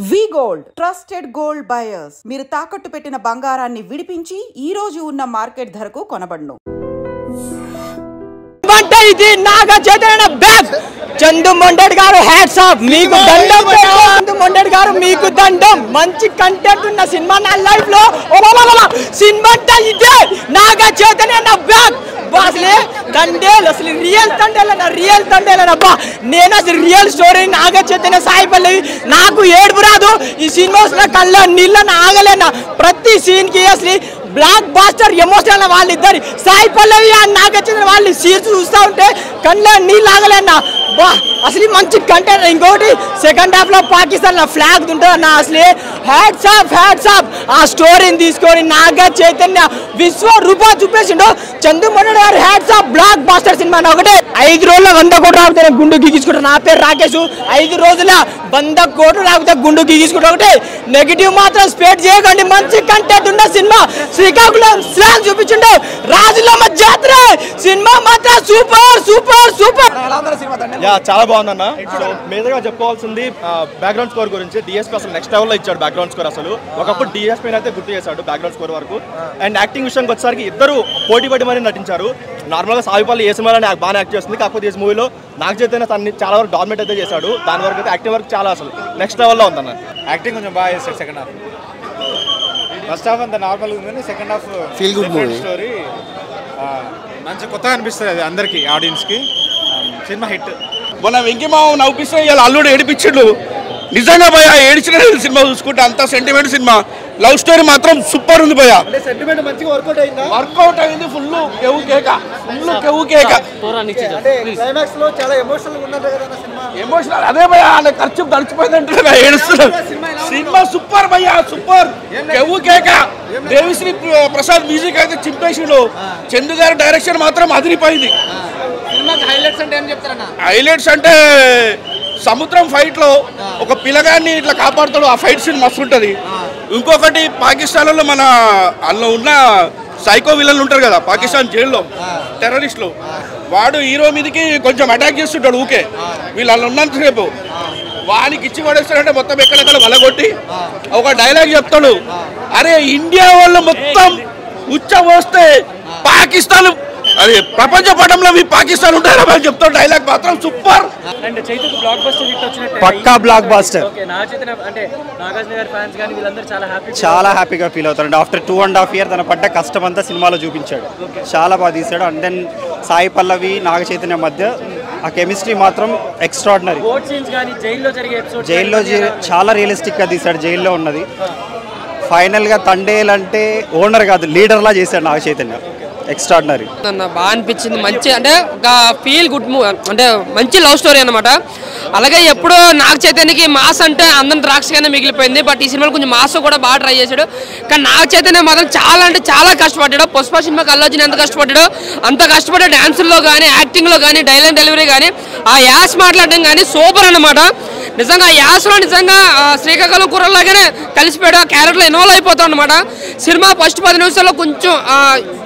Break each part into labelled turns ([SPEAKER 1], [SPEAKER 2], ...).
[SPEAKER 1] వి gold trusted gold buyers మీరు తాకట్టు పెట్టిన బంగారాన్ని విడిపించి ఈ రోజు ఉన్న మార్కెట్ ధరకు కొనబడును.
[SPEAKER 2] చందు మొండెడ్ గారు హ్యాట్స్ ఆఫ్ మీకు దండం. చందు మొండెడ్ గారు మీకు దండం. మంచి కంటెంట్ ఉన్న సినిమా నా లైఫ్ లో సినిమా ఇదే నాగా చైతన్య నా బ్యాక్ అసలే తండేలు అసలు రియల్ తండేలబ్బా. నేను అసలు రియల్ స్టోరీ నాగా చైతన్య సాయి పల్లవి నాకు ఏడుపు రాదు. ఈ సినిమా కళ్ళ నీళ్ళని ఆగలేనా ప్రతి సీన్ కి అసలు బ్లాక్ బాస్టర్ ఎమోషనల్ వాళ్ళిద్దరు సాయి పల్లవి అండ్ నాగా చైతన్య వాళ్ళు సీన్స్ చూస్తూ ఉంటే కళ్ళ నీళ్ళు ఆగలేనా బా. అసలు మంచి కంటెంట్. ఇంకోటి సెకండ్ హాఫ్ లో పాకిస్తాన్ ఫ్లాగ్ ఉంటుంది అన్న. అసలు హ్యాట్స్ ఆఫ్ ఆ స్టోరీని తీసుకొని నాగా చైతన్య విశ్వరూపం చూపేసిండు. చందు మొండెడ్ గారు హ్యాట్స్ ఆఫ్. బ్లాక్ బాస్టర్ సినిమా ఒకటే 5 రోజుల 100 కోట్లు రాకపోతే గుండు గీగించుకుంటారు. నా పేరు రాకేష్. 5 రోజుల 100 కోట్లు రాకపోతే గుండు గీగించుకుంటా ఒకటే. నెగిటివ్ మాత్రం స్ప్రెడ్ చేయకండి. మంచి కంటెంట్ ఉన్న సినిమా. శ్రీకాకుళం స్లాగ్ చూపించిండు. రాజులమ్మ జాతర సినిమా మాత్రం సూపర్.
[SPEAKER 3] చాలా బాగుందన్న. సో మీదుగా చెప్పుకోవాల్సింది బ్యాక్గ్రౌండ్ స్కోర్ గురించి. డిఎస్పీ అసలు నెక్స్ట్ లెవెల్లో ఇచ్చాడు బ్యాక్గ్రౌండ్ స్కోర్. అసలు ఒకప్పుడు డిఎస్పీ అయితే గుర్తు చేశాడు బ్యాక్గ్రౌండ్ స్కోర్ వరకు. అండ్ యాక్టింగ్ విషయానికి వచ్చేసరికి ఇద్దరు పోటీ పడి మరీ నటించారు. నార్మల్గా సాయిపల్లి ఏ సినిమాలో బాగా యాక్ట్ చేస్తుంది. కాకపోతే ఈ మూవీలో నాగ చైతన్య తనని చాలా వరకు డామినేట్ అయితే చేశాడు. దాని వరకు అయితే యాక్టింగ్ వరకు చాలా అసలు నెక్స్ట్ లెవెల్లో ఉందన్న.
[SPEAKER 4] యాక్టింగ్ కొంచెం బాగా చేస్తాడు సెకండ్ హాఫ్. ఫస్ట్ హాఫ్ అంత నార్మల్గా ఉందని second half
[SPEAKER 3] feel good movie
[SPEAKER 4] story. మంచి కొత్తగా అనిపిస్తుంది అది అందరికి ఆడియన్స్కి. Cinema hit.
[SPEAKER 5] మొన్న వెంకీమావ నవ్విస్తే ఇలా అల్లుడు ఏడిపించిండు. నిజంగా భయ ఏడిచిన సినిమా చూసుకుంటే అంత సెంటిమెంట్ సినిమా. లవ్ స్టోరీ మాత్రం సూపర్ ఉంది భయ.
[SPEAKER 2] సెంటిమెంట్ మంచిగా
[SPEAKER 5] వర్కౌట్ అయింది. ఫుల్ కేవు కేక.
[SPEAKER 2] క్లైమాక్స్ లో చాలా ఎమోషనల్ ఉన్నది కదా సినిమా.
[SPEAKER 5] ఎమోషనల్ అదే భయ. ఆయన ఖర్చు తడిచిపోయిందంటే ఏడుస్తున్నాడు. సినిమా సూపర్ భయ సూపర్. కేవు కేక. దేవిశ్రీ ప్రసాద్ మ్యూజిక్ అయితే చింపేసిండు. చందు గారి డైరెక్షన్ మాత్రం అదిరిపోయింది. హైలైట్స్ అంటే సముద్రం ఫైట్ లో ఒక పిల్లగాన్ని ఇట్లా కాపాడుతాడు. ఆ ఫైట్ సీన్ మస్తు ఉంటుంది. ఇంకొకటి పాకిస్తాన్లో మన అందులో ఉన్న సైకో విలన్లు ఉంటారు కదా పాకిస్తాన్ జైల్లో టెర్రరిస్టులు. వాడు హీరో మీదకి కొంచెం అటాక్ చేస్తుంటాడు ఊకే. వీళ్ళు అందులో ఉన్నంతసేపు వానికి ఇచ్చి పడేస్తాడంటే మొత్తం ఎక్కడెక్కడ వలగొట్టి ఒక డైలాగ్ చెప్తాడు. అరే ఇండియా వాళ్ళు మొత్తం ఉచ్చ పోస్తే పాకిస్తాన్ అది ప్రపంచ పటంలో మీ పాకిస్తాన్ ఉంటారా చెప్తాడు. డైలాగ్ మాత్రం సూపర్.
[SPEAKER 4] పక్కా బ్లాక్ బాస్టర్.
[SPEAKER 6] చాలా హ్యాపీగా ఫీల్ అవుతాడు. ఆఫ్టర్ 2.5 years తన పడ్డ కష్టం అంతా సినిమాలో చూపించాడు. చాలా బాగా తీశాడు. అండ్ దెన్ సాయి పల్లవి నాగ చైతన్య మధ్య ఆ కెమిస్ట్రీ మాత్రం ఎక్స్ట్రాడినరీ. జైల్లో చాలా రియలిస్టిక్గా తీశాడు. జైల్లో ఉన్నది ఫైనల్గా తండేల్ అంటే ఓనర్ కాదు లీడర్లా చేశాడు నాగ చైతన్య. ఎక్స్ట్రాడినరీ
[SPEAKER 7] బాగా అనిపించింది. మంచి అంటే ఒక ఫీల్ గుడ్ మూవీ. అంటే మంచి లవ్ స్టోరీ అనమాట. అలాగే ఎప్పుడో నాగ చైతన్యకి మాస్ అంటే అందరం ద్రాక్షగానే మిగిలిపోయింది. బట్ ఈ సినిమాలో కొంచెం మాస్ కూడా బాగా ట్రై చేశాడు. కానీ నాగ చైతన్య మాత్రం చాలా అంటే చాలా కష్టపడ్డాడు. పుష్ప సినిమాకి అల్లు అర్జున్ ఎంత కష్టపడ్డాడో అంత కష్టపడ్డ డాన్సుల్లో కానీ యాక్టింగ్లో కానీ డైలాగ్ డెలివరీ కానీ ఆ యాస్ మాట్లాడడం కానీ సూపర్ అనమాట. నిజంగా యాస్లో నిజంగా శ్రీకాకుళం కూరలాగానే కలిసిపోయాడు. ఆ క్యారెక్టర్లో ఇన్వాల్వ్ అయిపోతాం అనమాట. సినిమా ఫస్ట్ 10 నిమిషాల్లో కొంచెం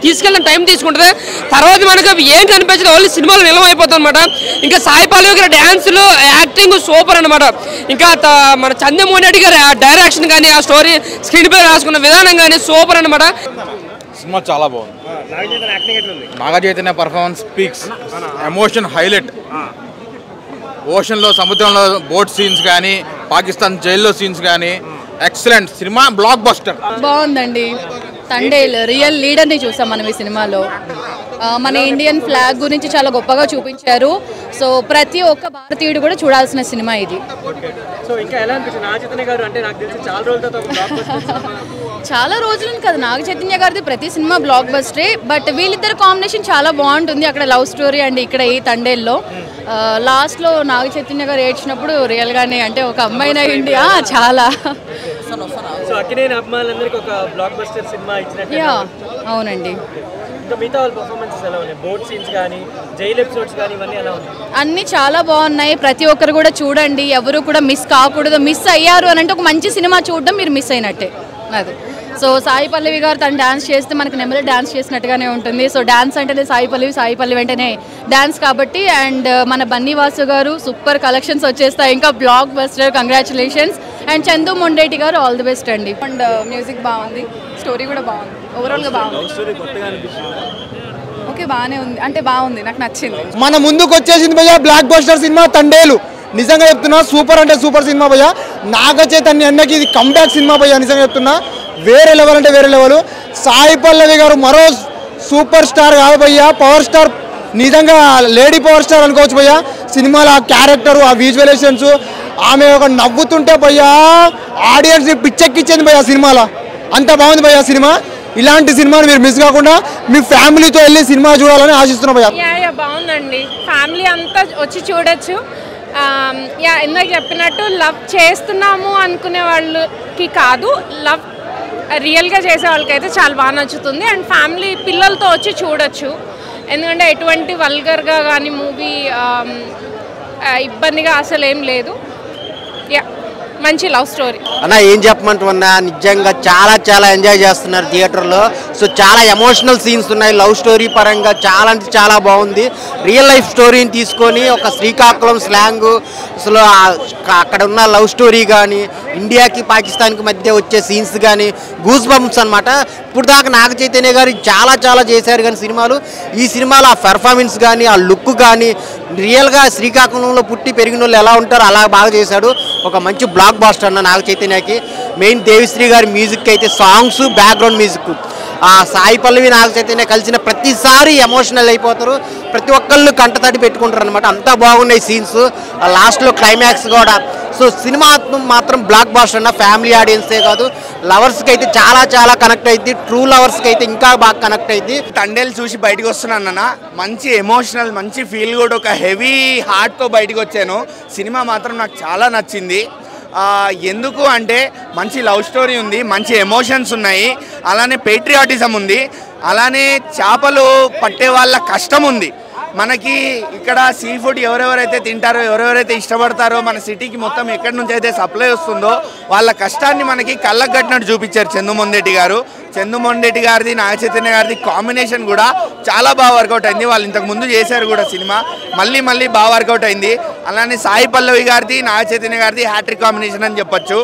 [SPEAKER 7] తీసుకెళ్ళిన టైం తీసుకుంటుంది. తర్వాత మనకు ఏం కనిపించదు. ఓన్లీ సినిమాలో నిలవ అయిపోతాం అనమాట. ఇంకా సాయి పల్లవి గారి డ్యాన్సులు యాక్టింగ్ సూపర్ అనమాట. ఇంకా మన చందు మొండెడ్ గారి డైరెక్షన్ కానీ ఆ స్టోరీ స్క్రీన్ పై రాసుకున్న విధానం కానీ సూపర్ అనమాట.
[SPEAKER 4] సినిమా చాలా బాగుంది. Naga Chaitanya performance speaks. Emotion highlight. ఓషన్లో సముద్రంలో బోట్ సీన్స్ కానీ పాకిస్తాన్ జైల్లో సీన్స్ కానీ ఎక్సలెంట్ సినిమా. Block buster.
[SPEAKER 8] బాగుందండి. తండేల్ రియల్ లీడర్ని చూసాం మనం ఈ సినిమాలో. మన ఇండియన్ ఫ్లాగ్ గురించి చాలా గొప్పగా చూపించారు. సో ప్రతి ఒక్క భారతీయుడు కూడా చూడాల్సిన సినిమా ఇది. చాలా రోజులని కదా నాగ చైతన్య గారిది ప్రతి సినిమా బ్లాక్ బస్టరే. బట్ వీళ్ళిద్దరు కాంబినేషన్ చాలా బాగుంటుంది. అక్కడ లవ్ స్టోరీ అండ్ ఇక్కడ ఈ తండేల్లో లాస్ట్లో నాగ చైతన్య గారు ఏడ్చినప్పుడు రియల్గానే అంటే ఒక అమ్మాయిన ఇండియా చాలా అవునండి. అన్ని చాలా బాగున్నాయి. ప్రతి ఒక్కరు కూడా చూడండి. ఎవరు కూడా మిస్ కాకూడదు. మిస్ అయ్యారు అని అంటే ఒక మంచి సినిమా చూడడం మీరు మిస్ అయినట్టే అది. సో సాయి పల్లవి గారు తను డాన్స్ చేస్తే మనకి నెమ్మది డాన్స్ చేసినట్టుగానే ఉంటుంది. సో డాన్స్ అంటేనే సాయి పల్లవి వెంటనే డాన్స్ కాబట్టి. అండ్ మన బన్నీ వాసు గారు సూపర్ కలెక్షన్స్ వచ్చేస్తాయి. ఇంకా block buster. Congratulations. And Chandu Mondeti గారు ఆల్ ది బెస్ట్ అండి. అండ్ మ్యూజిక్ బాగుంది, స్టోరీ కూడా బాగుంది, ఓవరాల్గా బాగుంది. ఓకే బాగానే ఉంది, అంటే బాగుంది, నాకు నచ్చింది.
[SPEAKER 2] మన ముందుకు వచ్చేసింది భయ్యా బ్లాక్ బస్టర్ సినిమా తండేలు. నిజంగా చెప్తున్నా సూపర్ అంటే సూపర్ సినిమా భయ్యా. నాగ చైతన్య అన్నకి ఇది కంబ్యాక్ సినిమా భయ్యా. నిజంగా చెప్తున్నా వేరే లెవెల్ అంటే వేరే లెవెల్. సాయి పల్లవి గారు మరో సూపర్ స్టార్ కాదు భయ్యా, పవర్ స్టార్, నిజంగా లేడీ పవర్ స్టార్ అనుకోవచ్చు భయ్యా. సినిమాలో ఆ క్యారెక్టరు, ఆ విజువలైజేషన్స్, ఆమె ఒక నవ్వుతుంటే భయ్యా ఆడియన్స్ పిచ్చెక్కిచ్చింది భయ్యా సినిమాలో. అంత బాగుంది భయ్యా సినిమా. ఇలాంటి సినిమాని మీరు మిస్ కాకుండా మీ ఫ్యామిలీతో వెళ్ళి సినిమా చూడాలని ఆశిస్తున్నాం భయ్యా.
[SPEAKER 9] యా బాగుందండి, ఫ్యామిలీ అంతా వచ్చి చూడొచ్చు. యా ఇందాక చెప్పినట్టు లవ్ చేస్తున్నాము అనుకునే వాళ్ళకి కాదు, లవ్ రియల్గా చేసే వాళ్ళకైతే చాలా బాగా నచ్చుతుంది. అండ్ ఫ్యామిలీ పిల్లలతో వచ్చి చూడొచ్చు, ఎందుకంటే ఎటువంటి వల్గర్గా కానీ మూవీ ఇబ్బందిగా అసలు ఏం లేదు. యా మంచి లవ్ స్టోరీ
[SPEAKER 10] అన్న. ఏం చెప్పమంటున్నా, నిజంగా చాలా చాలా ఎంజాయ్ చేస్తున్నారు థియేటర్లో. సో చాలా ఎమోషనల్ సీన్స్ ఉన్నాయి, లవ్ స్టోరీ పరంగా చాలా అంటే చాలా బాగుంది. రియల్ లైఫ్ స్టోరీని తీసుకొని ఒక శ్రీకాకుళం స్లాంగ్, అసలు అక్కడ ఉన్న లవ్ స్టోరీ కానీ, ఇండియాకి పాకిస్తాన్కి మధ్య వచ్చే సీన్స్ కానీ గూస్ బంప్స్ అనమాట. ఇప్పుడు దాకా నాగ చైతన్య గారు చాలా చాలా చేశారు కానీ సినిమాలు, ఈ సినిమాలో ఆ పెర్ఫార్మెన్స్ కానీ, ఆ లుక్ కానీ, రియల్గా శ్రీకాకుళంలో పుట్టి పెరిగిన వాళ్ళు ఎలా ఉంటారో అలా బాగా చేశాడు. ఒక మంచి బ్లాక్ బాస్టర్ అన్న నాగ చైతన్యకి. మెయిన్ దేవిశ్రీ గారి మ్యూజిక్ అయితే సాంగ్స్, బ్యాక్గ్రౌండ్ మ్యూజిక్, ఆ సాయి పల్లవి నాగ చైతన్య కలిసిన ప్రతిసారి ఎమోషనల్ అయిపోతారు, ప్రతి ఒక్కళ్ళు కంటతడి పెట్టుకుంటారు అనమాట. అంతా బాగున్నాయి సీన్స్, లాస్ట్లో క్లైమాక్స్ కూడా. సో సినిమా మాత్రం బ్లాక్ బాస్టర్ అన్న. ఫ్యామిలీ ఆడియన్సే కాదు, లవర్స్కి అయితే చాలా చాలా కనెక్ట్ అయింది, ట్రూ లవర్స్కి అయితే ఇంకా బాగా కనెక్ట్ అయింది.
[SPEAKER 11] తండేలు చూసి బయటకు వస్తున్నాను అన్న, మంచి ఎమోషనల్, మంచి ఫీల్ కూడా, ఒక హెవీ హార్ట్తో బయటకు వచ్చాను. సినిమా మాత్రం నాకు చాలా నచ్చింది. ఎందుకు అంటే మంచి లవ్ స్టోరీ ఉంది, మంచి ఎమోషన్స్ ఉన్నాయి, అలానే పేట్రియాటిజం ఉంది, అలానే చేపలు పట్టే వాళ్ళ కష్టం ఉంది. మనకి ఇక్కడ సీ ఫుడ్ ఎవరెవరైతే తింటారో, ఎవరెవరైతే ఇష్టపడతారో, మన సిటీకి మొత్తం ఎక్కడి నుంచి అయితే సప్లై వస్తుందో వాళ్ళ కష్టాన్ని మనకి కళ్ళకు కట్టినట్టు చూపించారు చందు మొండేటి గారు. చందు మొండేటి గారిది, నాగ చైతన్య గారిది కాంబినేషన్ కూడా చాలా బాగా వర్కౌట్ అయింది. వాళ్ళు ఇంతకు ముందు చేశారు కూడా సినిమా, మళ్ళీ మళ్ళీ బాగా వర్కౌట్ అయింది. అలానే సాయి పల్లవి గారిది, నాగ చైతన్య గారిది హ్యాట్రిక్ కాంబినేషన్ అని చెప్పొచ్చు.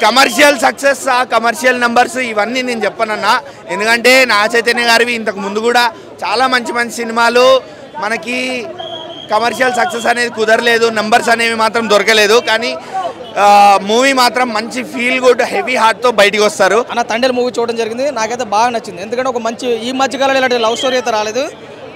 [SPEAKER 11] కమర్షియల్ సక్సెస్, కమర్షియల్ నెంబర్స్ ఇవన్నీ నేను చెప్పనన్నా, ఎందుకంటే నాగ చైతన్య గారివి ఇంతకు ముందు కూడా చాలా మంచి మంచి సినిమాలు మనకి కమర్షియల్ సక్సెస్ అనేది కుదరలేదు, నెంబర్స్ అనేవి మాత్రం దొరకలేదు. కానీ మూవీ మాత్రం మంచి ఫీల్ గుడ్ హెవీ హార్ట్తో బయటికి వస్తారు
[SPEAKER 2] అన్న. తండేలు మూవీ చూడడం జరిగింది, నాకైతే బాగా నచ్చింది. ఎందుకంటే ఒక మంచి ఈ మధ్యకాలంలో ఇలాంటి లవ్ స్టోరీ అయితే రాలేదు,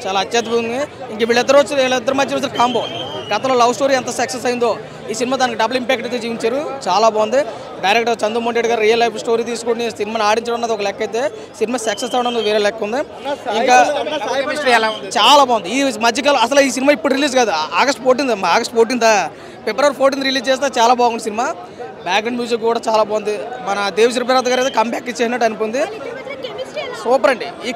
[SPEAKER 2] చాలా అత్యద్భుతంగా. ఇంక వీళ్ళిద్దరి మధ్య వచ్చిన కాంబో, గతంలో లవ్ స్టోరీ ఎంత సక్సెస్ అయిందో ఈ సినిమా దానికి డబుల్ ఇంపాక్ట్ అయితే చూపించారు, చాలా బాగుంది. డైరెక్టర్ చందు మొండేటి గారు రియల్ లైఫ్ స్టోరీ తీసుకుని సినిమాని ఆడించడం అన్నది ఒక లెక్క అయితే, సినిమా సక్సెస్ అవ్వడం వేరే లెక్క ఉంది. ఇంకా చాలా బాగుంది ఈ మధ్యకాలం. అసలు ఈ సినిమా ఇప్పుడు రిలీజ్ కాదు, ఆగస్ట్ 14 ఫిబ్రవరి 14 రిలీజ్ చేస్తే చాలా బాగుంది సినిమా. బ్యాక్గ్రౌండ్ మ్యూజిక్ కూడా చాలా బాగుంది. మన దేవిశ్రీ ప్రసాద్ గారు అయితే కంబ్యాక్ ఇచ్చేసినట్టు అనిపింది. సూపర్ అండి. ఈ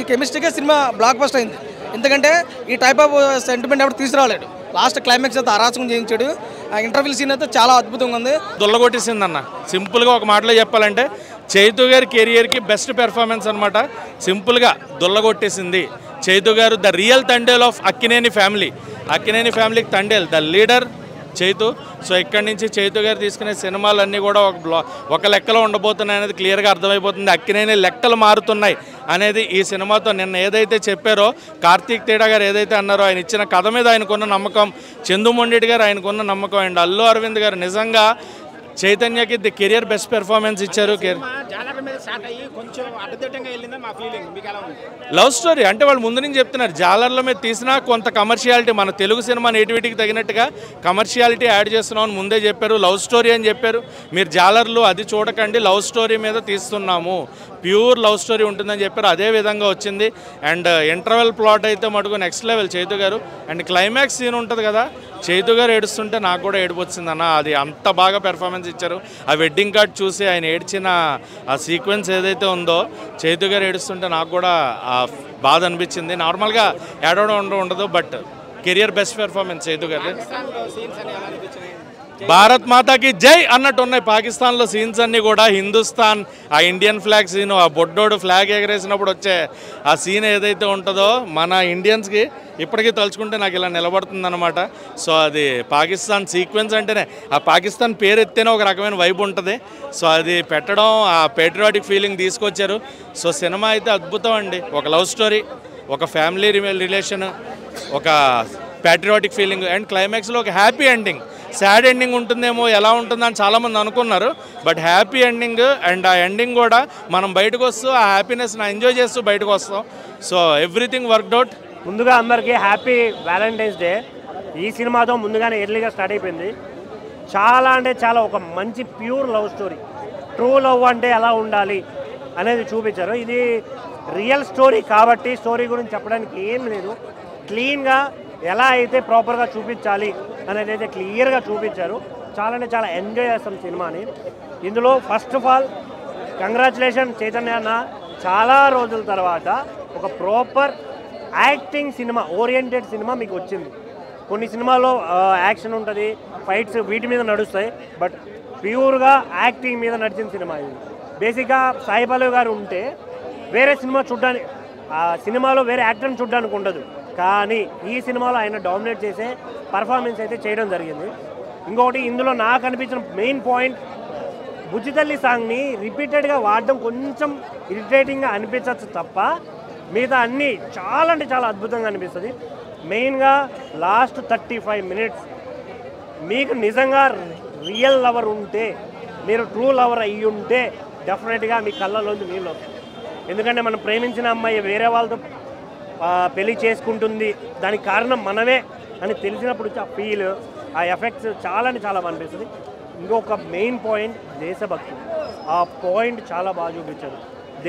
[SPEAKER 2] కెమిస్ట్రీకే సినిమా బ్లాక్ బస్టర్ అయింది. ఎందుకంటే ఈ టైప్ ఆఫ్ సెంటిమెంట్ ఎవరు తీసుకురాలేడు. లాస్ట్ క్లైమాక్స్ అయితే అరాచకం చేయించాడు. ఆ ఇంటర్వ్యూ సీన్ అయితే చాలా అద్భుతంగా ఉంది,
[SPEAKER 12] దుల్లగొట్టేసిందన్న. సింపుల్గా ఒక మాటలో చెప్పాలంటే చైతు గారి కెరియర్కి బెస్ట్ పెర్ఫార్మెన్స్ అనమాట. సింపుల్గా దుల్లగొట్టేసింది చైతు గారు. The real Thandel of Akkineni ఫ్యామిలీకి Thandel, the leader Chaitu. So ఇక్కడి నుంచి చైతు గారు తీసుకునే సినిమాలన్నీ కూడా ఒక లెక్కలో ఉండబోతున్నాయి అనేది క్లియర్గా అర్థమైపోతుంది. అక్కినేని లెక్కలు మారుతున్నాయి అనేది ఈ సినిమాతో. నిన్న ఏదైతే చెప్పారో కార్తీక్ తేడా గారు ఏదైతే అన్నారో, ఆయన ఇచ్చిన కథ మీద ఆయనకున్న నమ్మకం, చందు మొండేటి గారు ఆయనకున్న నమ్మకం, అండ్ అల్లు అరవింద్ గారు నిజంగా చైతన్యకి ది కెరియర్ బెస్ట్ పెర్ఫార్మెన్స్ ఇచ్చారు. లవ్ స్టోరీ అంటే వాళ్ళు ముందు నుంచి చెప్తున్నారు, జాలర్ల మీద తీసినా కొంత కమర్షియాలిటీ, మన తెలుగు సినిమా నేటివిటీకి తగినట్టుగా కమర్షియాలిటీ యాడ్ చేస్తున్నామని ముందే చెప్పారు. లవ్ స్టోరీ అని చెప్పారు. మీరు జాలర్లు అది చూడకండి, లవ్ స్టోరీ మీద తీస్తున్నాము, ప్యూర్ లవ్ స్టోరీ ఉంటుందని చెప్పారు. అదే విధంగా వచ్చింది. అండ్ ఇంటర్వెల్ ప్లాట్ అయితే మటుకు నెక్స్ట్ లెవెల్ చైతు గారు. అండ్ క్లైమాక్స్ సీన్ ఉంటుంది కదా, చైతు గారు ఏడుస్తుంటే నాకు కూడా ఏడుపు వచ్చిందన్న. అది అంత బాగా పెర్ఫార్మెన్స్ ఇచ్చారు. ఆ వెడ్డింగ్ కార్డ్ చూసి ఆయన ఏడ్చిన ఆ సీక్వెన్స్ ఏదైతే ఉందో, చైతు గారు ఏడుస్తుంటే నాకు కూడా బాధ అనిపించింది. నార్మల్గా ఏడవడం ఉండదు, but career best performance Chaitu గారు. భారత్ మాతాకి జై అన్నట్టు ఉన్నాయి. పాకిస్తాన్లో సీన్స్ అన్నీ కూడా హిందుస్థాన్, ఆ ఇండియన్ ఫ్లాగ్ సీన్, ఆ బొడ్డోడు ఫ్లాగ్ ఎగరేసినప్పుడు వచ్చే ఆ సీన్ ఏదైతే ఉంటుందో మన ఇండియన్స్కి ఇప్పటికీ తలుచుకుంటే నాకు ఇలా నిలబడుతుందన్నమాట. సో అది పాకిస్తాన్ సీక్వెన్స్ అంటేనే, ఆ పాకిస్తాన్ పేరు ఎత్తేనే ఒక రకమైన వైబ్ ఉంటుంది. సో అది పెట్టడం, ఆ పేట్రియాటిక్ ఫీలింగ్ తీసుకొచ్చారు. సో సినిమా అయితే అద్భుతం అండి. ఒక లవ్ స్టోరీ, ఒక ఫ్యామిలీ రిలేషన్, ఒక ప్యాట్రియాటిక్ ఫీలింగ్ అండ్ క్లైమాక్స్లో ఒక హ్యాపీ ఎండింగ్. సాడ్ ఎండింగ్ ఉంటుందేమో, ఎలా ఉంటుందని చాలామంది అనుకున్నారు, బట్ హ్యాపీ ఎండింగ్. అండ్ ఆ ఎండింగ్ కూడా మనం బయటకు వస్తూ ఆ హ్యాపీనెస్ని ఎంజాయ్ చేస్తూ బయటకు వస్తాం. So everything worked out.
[SPEAKER 13] ముందుగా అందరికీ హ్యాపీ వ్యాలంటైన్స్ డే. ఈ సినిమాతో ముందుగానే ఎర్లీగా స్టార్ట్ అయిపోయింది. చాలా అంటే చాలా ఒక మంచి pure love story. True love అంటే ఎలా ఉండాలి అనేది చూపించారు. ఇది రియల్ స్టోరీ కాబట్టి స్టోరీ గురించి చెప్పడానికి ఏం లేదు. క్లీన్గా ఎలా అయితే ప్రాపర్గా చూపించాలి అనేది అయితే క్లియర్గా చూపించారు. చాలా అంటే చాలా ఎంజాయ్ చేస్తాం సినిమాని. ఇందులో first of all congratulation Chaitanya అన్న. చాలా రోజుల తర్వాత ఒక proper acting cinema, oriented cinema మీకు వచ్చింది. కొన్ని సినిమాలో యాక్షన్ ఉంటుంది, ఫైట్స్ వీటి మీద నడుస్తాయి, బట్ ప్యూర్గా యాక్టింగ్ మీద నడిచిన సినిమా ఇది. బేసిక్గా సాయి పల్లవి గారు ఉంటే వేరే సినిమా చూడడానికి, ఆ సినిమాలో వేరే యాక్టర్ని చూడడానికి ఉండదు, కానీ ఈ సినిమాలో ఆయన డామినేట్ చేసే పర్ఫార్మెన్స్ అయితే చేయడం జరిగింది. ఇంకొకటి ఇందులో నాకు అనిపించిన మెయిన్ పాయింట్, బుజ్జితల్లి సాంగ్ని రిపీటెడ్గా వాడడం కొంచెం ఇరిటేటింగ్గా అనిపించవచ్చు తప్ప మిగతా అన్నీ చాలా అంటే చాలా అద్భుతంగా అనిపిస్తుంది. మెయిన్గా లాస్ట్ 35 minutes మీకు నిజంగా రియల్ లవర్ ఉంటే, మీరు ట్రూ లవర్ అయ్యి ఉంటే డెఫినెట్గా మీ కళ్ళలోంచి నీళ్ళు వస్తాయి. ఎందుకంటే మనం ప్రేమించిన అమ్మాయి వేరే వాళ్ళతో పెళ్లి చేసుకుంటుంది, దానికి కారణం మనమే అని తెలిసినప్పుడు ఆ ఫీల్, ఆ ఎఫెక్ట్స్ చాలా అంటే చాలా అనిపిస్తుంది. ఇంకొక మెయిన్ పాయింట్ దేశభక్తి. ఆ పాయింట్ చాలా బాగా చూపించారు.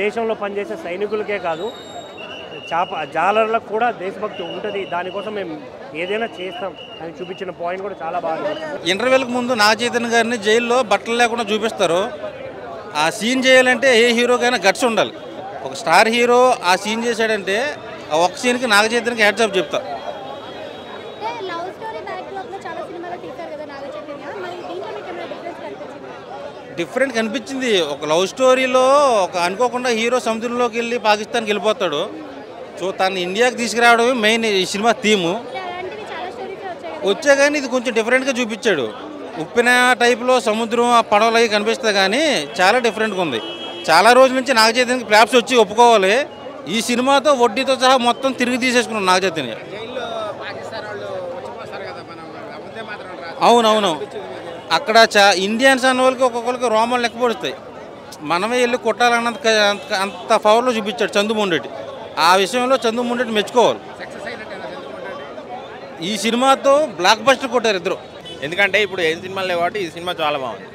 [SPEAKER 13] దేశంలో పనిచేసే సైనికులకే కాదు, జాలర్లకు కూడా దేశభక్తి ఉంటుంది, దానికోసం మేము ఏదైనా చేస్తాం అని చూపించిన పాయింట్ కూడా చాలా బాగా.
[SPEAKER 14] ఇంటర్వెల్కి ముందు నాగ చైతన్య గారిని జైల్లో బట్టలు లేకుండా చూపిస్తారు. ఆ సీన్ చేయాలంటే ఏ హీరోకైనా గట్స్ ఉండాలి. ఒక స్టార్ హీరో ఆ సీన్ చేశాడంటే ఆ ఒక్క సీన్కి నాగ చైతన్యకి హ్యాట్స్ ఆఫ్ చెప్తా. డిఫరెంట్ కనిపించింది. ఒక లవ్ స్టోరీలో ఒక అనుకోకుండా హీరో సముద్రంలోకి వెళ్ళి పాకిస్తాన్కి వెళ్ళిపోతాడు. సో తను ఇండియాకి తీసుకురావడమే మెయిన్ ఈ సినిమా థీము. వచ్చే కానీ ఇది కొంచెం డిఫరెంట్గా చూపించాడు. ఉప్పిన టైప్లో సముద్రం ఆ పడవలు అవి కనిపిస్తుంది, కానీ చాలా డిఫరెంట్గా ఉంది. చాలా రోజుల నుంచి నాగ చైతన్యకి ఫ్లాప్స్ వచ్చి ఒప్పుకోవాలి. ఈ సినిమాతో వడ్డీతో సహా మొత్తం తిరిగి తీసేసుకున్నాం నాగ చైతన్య. అవునవును, అక్కడ ఇండియన్స్ అన్న వాళ్ళకి ఒక్కొక్కరికి రోమాలు లెక్కపడుస్తాయి. మనమే వెళ్ళి కొట్టాలన్నంత అంత పవర్లో చూపించాడు చందుమొండెడ్డి. ఆ విషయంలో చందుమొండెడ్డి మెచ్చుకోవాలి. ఈ సినిమాతో బ్లాక్ బస్టర్ కొట్టారు ఇద్దరు.
[SPEAKER 15] ఎందుకంటే ఇప్పుడు ఏం సినిమాలు లేవు కాబట్టి ఈ సినిమా చాలా బాగుంది.